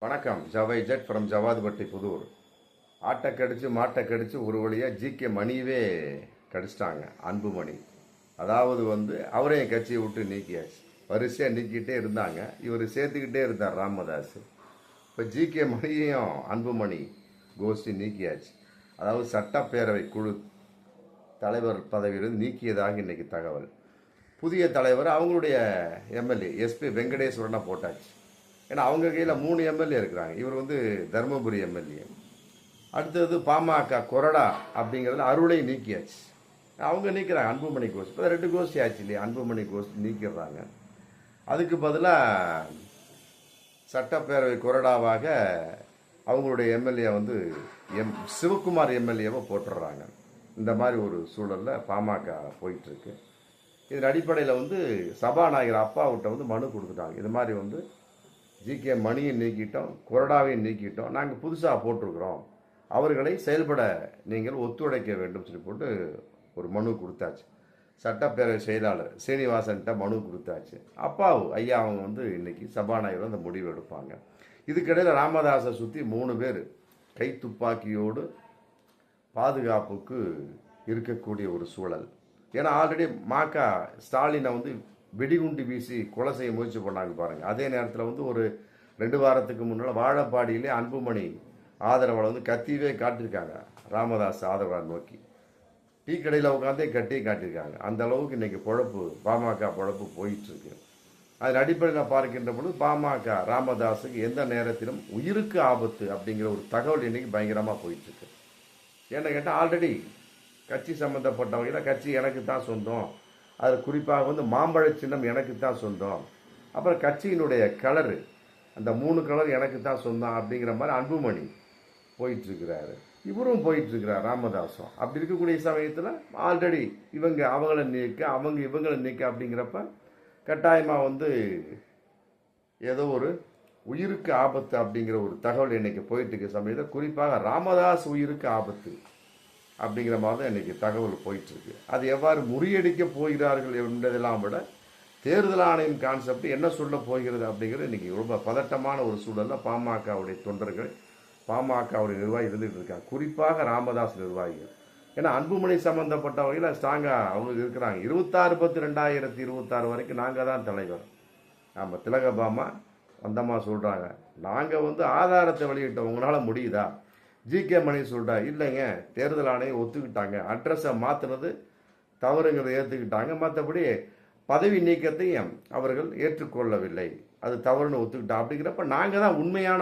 வணக்கம். ஜவை jet from Javadupatti Pudur. ஆட்டை கடிச்சு மாட்டை கடிச்சு ஒரு வழியாக ஜிகே மணியவே கடிச்சிட்டாங்க. அன்புமணி அதாவது அவரையும் கட்சியை விட்டு நீக்கியாச்சு. வரிசையாக நீக்கிட்டே இருந்தாங்க. இவர் சேர்த்துக்கிட்டே இருந்தார் ராமதாஸ். இப்போ ஜிகே மணியையும் அன்புமணி கோஷ்டி நீக்கியாச்சு. அதாவது சட்டப்பேரவை குழு தலைவர் பதவியிலிருந்து நீக்கியதாக இன்னைக்கு தகவல். புதிய தலைவர் அவங்களுடைய எம்எல்ஏ எஸ்பி வெங்கடேஸ்வரனை போட்டாச்சு. ஏன்னா அவங்க கையில் 3 எம்எல்ஏ இருக்கிறாங்க. இவர் தருமபுரி எம்எல்ஏ. அடுத்தது பாமக கொறடா அப்படிங்கிறதுல அருளை நீக்கியாச்சு. அவங்க நீக்கிறாங்க அன்புமணி கோஷ்டி. இப்போ 2 கோஷ்டி ஆச்சு இல்லையா? அன்புமணி கோஷ்டி நீக்கிடுறாங்க. அதுக்கு பதிலாக சட்டப்பேரவை கொறடாவாக அவங்களுடைய எம்எல்ஏ சிவகுமார் எம்எல்ஏவை போட்டுடுறாங்க. இந்த மாதிரி ஒரு சூழலில் பாமக போயிட்டுருக்கு. இதன் அடிப்படையில் சபாநாயகர் அப்பாவிட்ட மனு கொடுத்துட்டாங்க. இது மாதிரி ஜிகே மணியை நீக்கிட்டோம், கொறடாவையும் நீக்கிட்டோம், நாங்கள் புதுசாக போட்டிருக்கிறோம், அவர்களை செயல்பட நீங்கள் ஒத்துழைக்க வேண்டும் சொல்லி போட்டு ஒரு மனு கொடுத்தாச்சு. சட்டப்பேரவை செயலாளர் சீனிவாசன்கிட்ட மனு கொடுத்தாச்சு. அப்பாவு ஐயா அவங்க இன்னைக்கு சபாநாயகர் அந்த முடிவு எடுப்பாங்க. இதுக்கிடையில் ராமதாஸை சுற்றி 3 பேர் கை துப்பாக்கியோடு பாதுகாப்புக்கு இருக்கக்கூடிய ஒரு சூழல். ஏன்னா ஆல்ரெடி ஸ்டாலினை வெடிகுண்டு வீசி கொலை செய்ய முயற்சி பண்ணாங்க பாருங்க. அதே நேரத்தில் ஒரு 2 வாரத்துக்கு முன்னால் வாழப்பாடியிலே அன்புமணி ஆதரவாளர் கத்தியவே காட்டியிருக்காங்க ராமதாஸ் ஆதரவாளர் நோக்கி. டீ கடையில் உட்காந்தே கட்டி காட்டியிருக்காங்க. அந்த அளவுக்கு இன்னைக்கு பாமக பொழப்பு போயிட்டு இருக்கு. அதன் அடிப்படையில் பார்க்கின்ற பொழுது பாமக ராமதாஸுக்கு எந்த நேரத்திலும் உயிருக்கு ஆபத்து அப்படிங்கிற ஒரு தகவல் இன்னைக்கு பயங்கரமாக போயிட்டு இருக்கு. என்ன கேட்டால் ஆல்ரெடி கட்சி சம்மந்தப்பட்டவங்க கட்சி எனக்கு தான் சொந்தம், அது குறிப்பாக மாம்பழ சின்னம் எனக்கு தான் சொந்தம், அப்புறம் கட்சியினுடைய கலரு அந்த 3 கலர் எனக்கு தான் சொந்தம் அப்படிங்கிற மாதிரி அன்புமணி போயிட்டுருக்கிறாரு. இவரும் போயிட்டுருக்கிறார் ராமதாஸும். அப்படி இருக்கக்கூடிய சமயத்தில் ஆல்ரெடி அவங்கள நீக்க இவங்களை நீக்க அப்படிங்கிறப்ப கட்டாயமாக ஏதோ ஒரு உயிருக்கு ஆபத்து அப்படிங்கிற ஒரு தகவல் இன்னைக்கு போயிட்டு இருக்க சமயத்தில் குறிப்பாக ராமதாஸ் உயிருக்கு ஆபத்து அப்படிங்கிற மாதிரி தான் இன்றைக்கி தகவல் போயிட்டுருக்கு. அது எவ்வாறு முறியடிக்க போகிறார்கள் என்பதெல்லாம் விட தேர்தல் ஆணையம் கான்செப்ட் என்ன சொல்ல போகிறது அப்படிங்கிறது இன்றைக்கி ரொம்ப பதட்டமான ஒரு சூழலில் பாமகவுடைய தொண்டர்கள் பாமகவுடைய நிர்வாகி இருந்துகிட்டு இருக்காங்க. குறிப்பாக ராமதாஸ் நிர்வாகிகள். ஏன்னா அன்புமணி சம்மந்தப்பட்ட வகையில் ஸ்ட்ராங்காக அவங்க இருக்கிறாங்க. 26/10/2026 வரைக்கும் நாங்கள் தான் தலைவர். ஆமாம், திலகபாமா வந்தம்மா சொல்கிறாங்க, நாங்கள் ஆதாரத்தை வெளியிட்டோம், உங்களால் முடியுதா? ஜிகே மணி சொல்லிட்டா இல்லைங்க, தேர்தல் ஆணையம் ஒத்துக்கிட்டாங்க, அட்ரஸை மாற்றினது தவறுங்கிறத ஏற்றுக்கிட்டாங்க, மற்றபடி பதவி நீக்கத்தையும் அவர்கள் ஏற்றுக்கொள்ளவில்லை, அது தவறுன்னு ஒத்துக்கிட்டா. அப்படிங்கிறப்ப நாங்கள் தான் உண்மையான